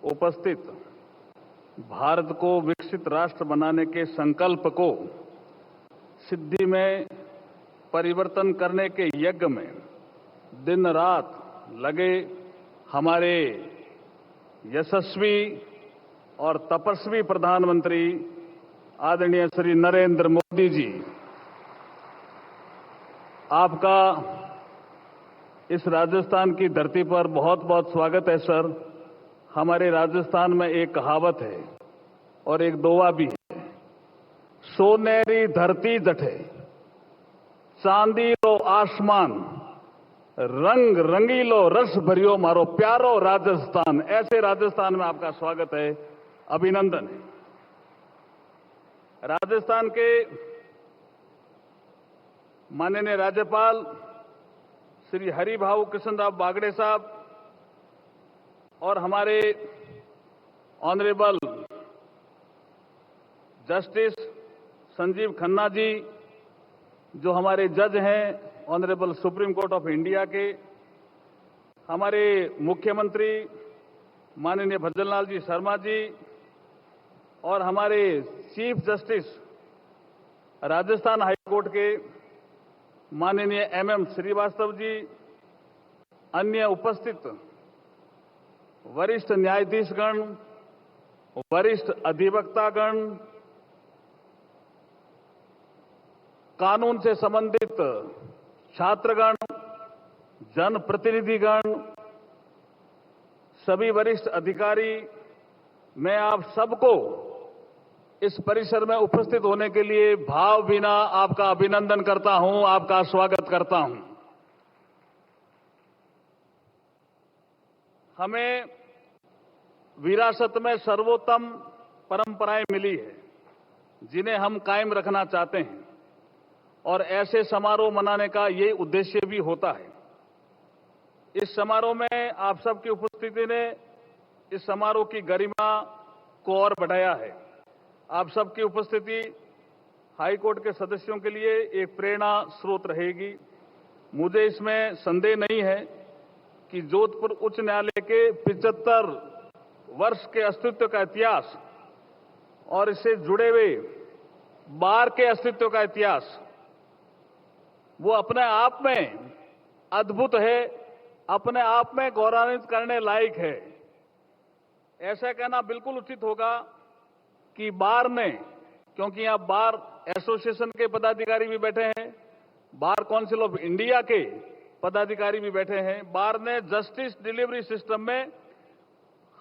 उपस्थित भारत को विकसित राष्ट्र बनाने के संकल्प को सिद्धि में परिवर्तन करने के यज्ञ में दिन रात लगे हमारे यशस्वी और तपस्वी प्रधानमंत्री आदरणीय श्री नरेंद्र मोदी जी, आपका इस राजस्थान की धरती पर बहुत बहुत स्वागत है सर। हमारे राजस्थान में एक कहावत है और एक दोहा भी है, सोनेरी धरती जठे चांदी रो आसमान, रंग रंगीलो रस भरियो मारो प्यारो राजस्थान। ऐसे राजस्थान में आपका स्वागत है, अभिनंदन है। राजस्थान के माननीय राज्यपाल श्री हरिभाऊ कृष्णराव बागड़े साहब और हमारे ऑनरेबल जस्टिस संजीव खन्ना जी, जो हमारे जज हैं honourable supreme court of India के, हमारे मुख्यमंत्री माननीय भजनलाल जी शर्मा जी और हमारे chief justice Rajasthan high court के माननीय एमएम श्रीवास्तव जी, अन्य उपस्थित वरिष्ठ न्यायाधीशगण, वरिष्ठ अधिवक्तागण, कानून से संबंधित छात्रगण, जनप्रतिनिधिगण, सभी वरिष्ठ अधिकारी, मैं आप सबको इस परिसर में उपस्थित होने के लिए भावभीना आपका अभिनंदन करता हूं, आपका स्वागत करता हूं। हमें विरासत में सर्वोत्तम परंपराएं मिली है जिन्हें हम कायम रखना चाहते हैं और ऐसे समारोह मनाने का ये उद्देश्य भी होता है। इस समारोह में आप सबकी उपस्थिति ने इस समारोह की गरिमा को और बढ़ाया है। आप सबकी उपस्थिति हाईकोर्ट के सदस्यों के लिए एक प्रेरणा स्रोत रहेगी। मुझे इसमें संदेह नहीं है कि जोधपुर उच्च न्यायालय के 75 वर्ष के अस्तित्व का इतिहास और इससे जुड़े हुए बार के अस्तित्व का इतिहास वो अपने आप में अद्भुत है, अपने आप में गौरवान्वित करने लायक है। ऐसा कहना बिल्कुल उचित होगा कि बार ने, क्योंकि यहां बार एसोसिएशन के पदाधिकारी भी बैठे हैं, बार काउंसिल ऑफ इंडिया के पदाधिकारी भी बैठे हैं, बार ने जस्टिस डिलीवरी सिस्टम में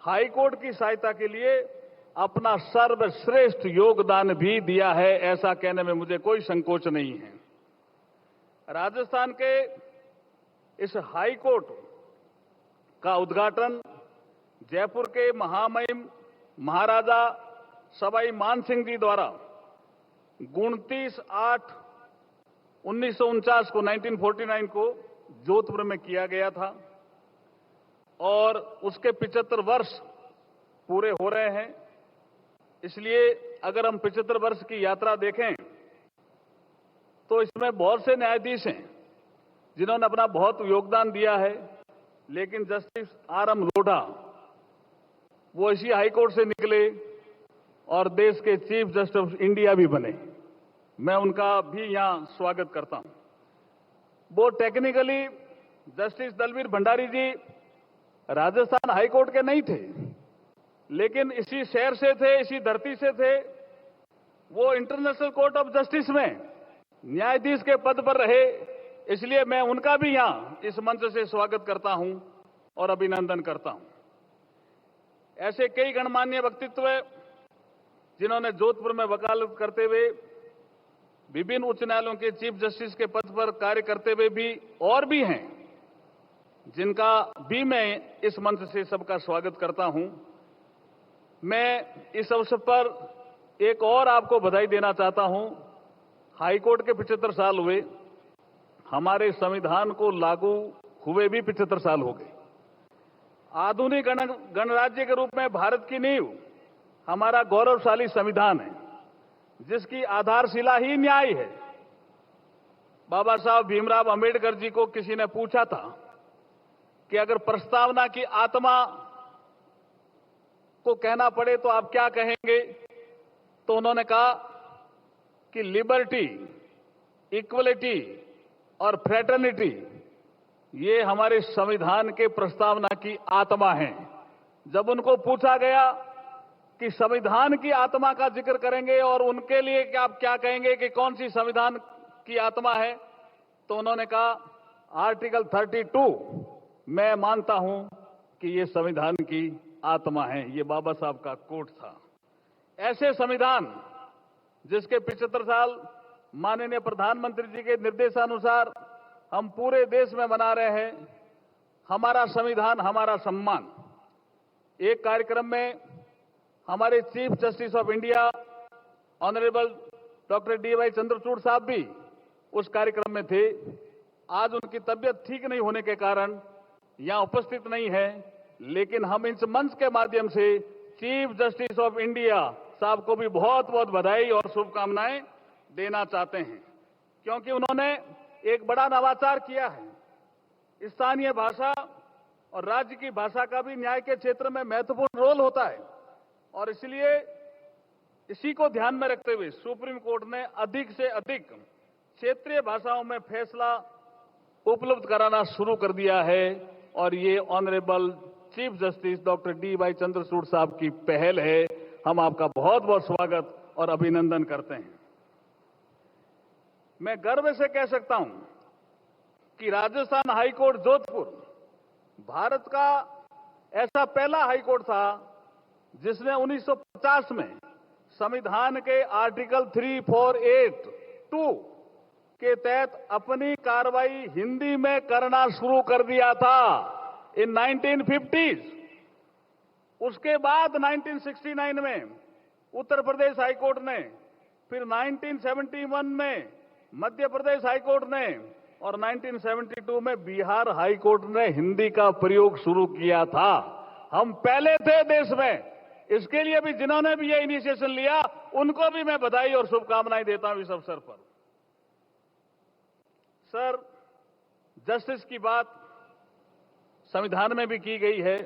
हाई कोर्ट की सहायता के लिए अपना सर्वश्रेष्ठ योगदान भी दिया है। ऐसा कहने में मुझे कोई संकोच नहीं है। राजस्थान के इस हाई कोर्ट का उद्घाटन जयपुर के महामहिम महाराजा सवाई मानसिंह जी द्वारा 29/8/1949 को 1949 को जोधपुर में किया गया था और उसके 75 वर्ष पूरे हो रहे हैं। इसलिए अगर हम 75 वर्ष की यात्रा देखें तो इसमें बहुत से न्यायाधीश हैं जिन्होंने अपना बहुत योगदान दिया है, लेकिन जस्टिस आर.एम. लोढ़ा वो इसी हाईकोर्ट से निकले और देश के चीफ जस्टिस ऑफ इंडिया भी बने। मैं उनका भी यहां स्वागत करता हूं। वो टेक्निकली जस्टिस दलवीर भंडारी जी राजस्थान हाईकोर्ट के नहीं थे, लेकिन इसी शहर से थे, इसी धरती से थे। वो इंटरनेशनल कोर्ट ऑफ जस्टिस में न्यायाधीश के पद पर रहे, इसलिए मैं उनका भी यहां इस मंच से स्वागत करता हूं और अभिनंदन करता हूं। ऐसे कई गणमान्य व्यक्तित्व जिन्होंने जोधपुर में वकालत करते हुए विभिन्न उच्च न्यायालयों के चीफ जस्टिस के पद पर कार्य करते हुए भी और भी हैं, जिनका भी मैं इस मंच से सबका स्वागत करता हूं। मैं इस अवसर पर एक और आपको बधाई देना चाहता हूं। हाईकोर्ट के 75 साल हुए, हमारे संविधान को लागू हुए भी 75 साल हो गए। आधुनिक गणराज्य के रूप में भारत की नींव हमारा गौरवशाली संविधान है, जिसकी आधारशिला ही न्याय है। बाबा साहब भीमराव अंबेडकर जी को किसी ने पूछा था कि अगर प्रस्तावना की आत्मा को कहना पड़े तो आप क्या कहेंगे? तो उन्होंने कहा कि लिबर्टी, इक्वलिटी और फ्रेटर्निटी ये हमारे संविधान के प्रस्तावना की आत्मा है। जब उनको पूछा गया कि संविधान की आत्मा का जिक्र करेंगे और उनके लिए कि आप क्या कहेंगे कि कौन सी संविधान की आत्मा है, तो उन्होंने कहा आर्टिकल 32 मैं मानता हूं कि ये संविधान की आत्मा है। ये बाबा साहब का कोट था। ऐसे संविधान जिसके 75 साल माननीय प्रधानमंत्री जी के निर्देशानुसार हम पूरे देश में मना रहे हैं। हमारा संविधान हमारा सम्मान। एक कार्यक्रम में हमारे chief justice of India honourable doctor D.Y.. Chandrachud साहब भी उस कार्यक्रम में थे। आज उनकी तबीयत ठीक नहीं होने के कारण यहां उपस्थित नहीं है, लेकिन हम इस मंच के माध्यम से चीफ जस्टिस ऑफ इंडिया साहब को भी बहुत बहुत बधाई और शुभकामनाएं देना चाहते हैं, क्योंकि उन्होंने एक बड़ा नवाचार किया है। स्थानीय भाषा और राज्य की भाषा का भी न्याय के क्षेत्र में महत्वपूर्ण रोल होता है और इसलिए इसी को ध्यान में रखते हुए सुप्रीम कोर्ट ने अधिक से अधिक क्षेत्रीय भाषाओं में फैसला उपलब्ध कराना शुरू कर दिया है और ये honourable chief justice doctor D.Y.. Chandrachud साहब की पहल है। हम आपका बहुत बहुत स्वागत और अभिनंदन करते हैं। मैं गर्व से कह सकता हूं कि राजस्थान हाईकोर्ट जोधपुर भारत का ऐसा पहला हाईकोर्ट था जिसने 1950 में संविधान के आर्टिकल 348(2) के तहत अपनी कार्रवाई हिंदी में करना शुरू कर दिया था इन 1950s। उसके बाद 1969 में उत्तर प्रदेश हाईकोर्ट ने, फिर 1971 में मध्य प्रदेश हाईकोर्ट ने और 1972 में बिहार हाईकोर्ट ने हिंदी का प्रयोग शुरू किया था। हम पहले थे देश में। इसके लिए भी जिन्होंने भी ये इनिशिएशन लिया उनको भी मैं बधाई और शुभकामनाएं देता हूं इस अवसर पर। सर, जस्टिस की बात संविधान में भी की गई है।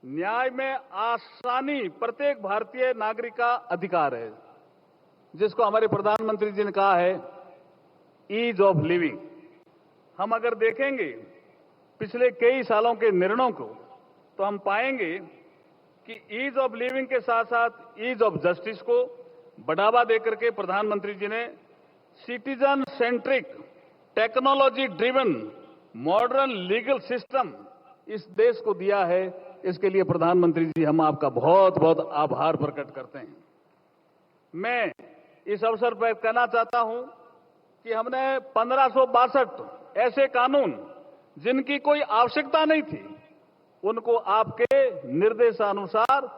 न्याय में आसानी प्रत्येक भारतीय नागरिक का अधिकार है, जिसको हमारे प्रधानमंत्री जी ने कहा है ईज ऑफ लिविंग। हम अगर देखेंगे पिछले कई सालों के निर्णयों को तो हम पाएंगे कि ईज ऑफ लिविंग के साथ साथ ईज ऑफ जस्टिस को बढ़ावा देकर के प्रधानमंत्री जी ने citizen centric technology driven modern legal system इस देश को दिया है। इसके लिए प्रधानमंत्री जी हम आपका बहुत बहुत आभार प्रकट करते हैं। मैं इस अवसर पर कहना चाहता हूं कि हमने 1562 ऐसे कानून जिनकी कोई आवश्यकता नहीं थी उनको आपके निर्देशानुसार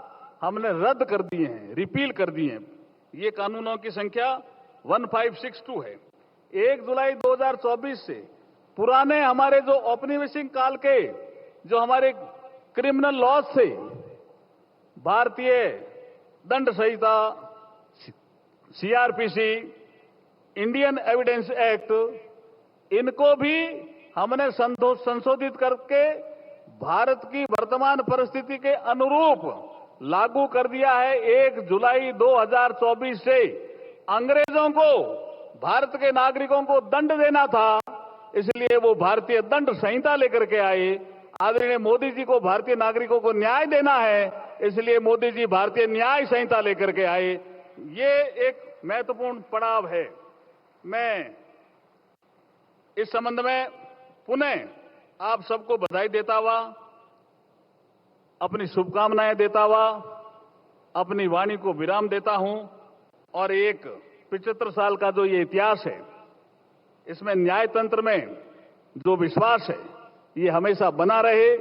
हमने रद्द कर दिए हैं, रिपील कर दिए हैं। ये कानूनों की संख्या 1562 है। 1 जुलाई 2024 से पुराने हमारे जो औपनिवेशिक काल के जो हमारे क्रिमिनल लॉज थे, भारतीय दंड संहिता, सीआरपीसी, इंडियन एविडेंस एक्ट, इनको भी हमने संशोधित करके भारत की वर्तमान परिस्थिति के अनुरूप लागू कर दिया है। 1 जुलाई 2024 से अंग्रेजों को भारत के नागरिकों को दंड देना था, इसलिए वो भारतीय दंड संहिता लेकर के आए। आदरणीय मोदी जी को भारतीय नागरिकों को न्याय देना है, इसलिए मोदी जी भारतीय न्याय संहिता लेकर के आए। ये एक महत्वपूर्ण पड़ाव है। मैं इस संबंध में पुनः आप सबको बधाई देता हुआ, अपनी शुभकामनाएं देता हुआ, अपनी वाणी को विराम देता हूं और एक 75 साल का जो ये इतिहास है, इसमें न्याय तंत्र में जो विश्वास है ये हमेशा बना रहे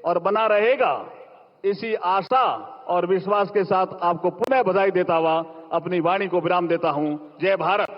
और बना रहेगा। इसी आशा और विश्वास के साथ आपको पुनः बधाई देता हुआ अपनी वाणी को विराम देता हूं। जय भारत।